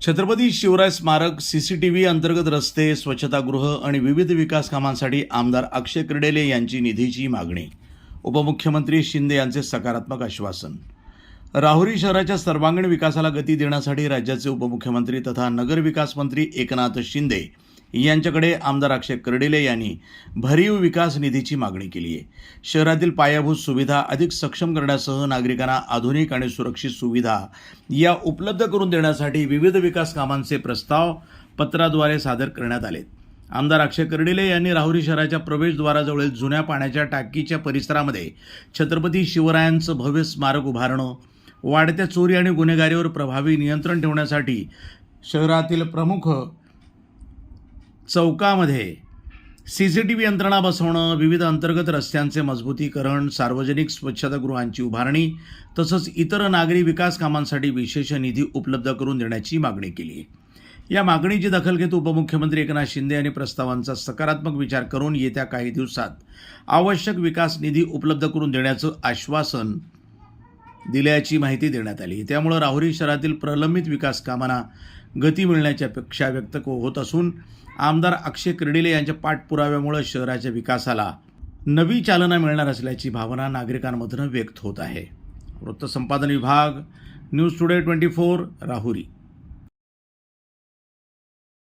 छत्रपती शिवराय स्मारक, सीसीटीव्ही अंतर्गत रस्ते, स्वच्छतागृह आणि विविध विकास कामांसाठी आमदार अक्षय कर्डिले यांची निधीची मागणी. उपमुख्यमंत्री शिंदे यांचे सकारात्मक आश्वासन. राहुरी शहराच्या सर्वांगीण विकासाला गती देण्यासाठी राज्याचे उपमुख्यमंत्री तथा नगरविकास मंत्री एकनाथ शिंदे यांच्याकडे आमदार अक्षय कर्डिले यांनी भरीव विकास निधीची मागणी केली आहे. शहरातील पायाभूत सुविधा अधिक सक्षम करण्यासह नागरिकांना आधुनिक आणि सुरक्षित सुविधा या उपलब्ध करून देण्यासाठी विविध विकास कामांचे प्रस्ताव पत्राद्वारे सादर करण्यात आले. आमदार अक्षय कर्डिले यांनी राहुरी शहराच्या प्रवेशद्वाराजवळील जुन्या पाण्याच्या टाकीच्या परिसरामध्ये छत्रपती शिवरायांचं भव्य स्मारक उभारणं, वाढत्या चोरी आणि गुन्हेगारीवर प्रभावी नियंत्रण ठेवण्यासाठी शहरातील प्रमुख चौकामध्ये सीसीटीव्ही यंत्रणा बसवणं, विविध अंतर्गत रस्त्यांचे मजबूतीकरण, सार्वजनिक स्वच्छतागृहांची उभारणी तसंच इतर नागरी विकास कामांसाठी विशेष निधी उपलब्ध करून देण्याची मागणी केली आहे. या मागणीची दखल घेत उपमुख्यमंत्री एकनाथ शिंदे यांनी प्रस्तावांचा सकारात्मक विचार करून येत्या काही दिवसात आवश्यक विकास निधी उपलब्ध करून देण्याचं आश्वासन दिल्याची माहिती देण्यात आली. त्यामुळे राहुरी शहरातील प्रलंबित विकास कामांना गती मिळण्याची अपेक्षा व्यक्त होत असून आमदार अक्षय कर्डिले यांच्या पाठपुराव्यामुळे शहराच्या विकासाला नवी चालना मिळणार असल्याची भावना नागरिकांमधून व्यक्त होत आहे. वृत्तसंपादन विभाग, न्यूज टुडे 24, राहुरी.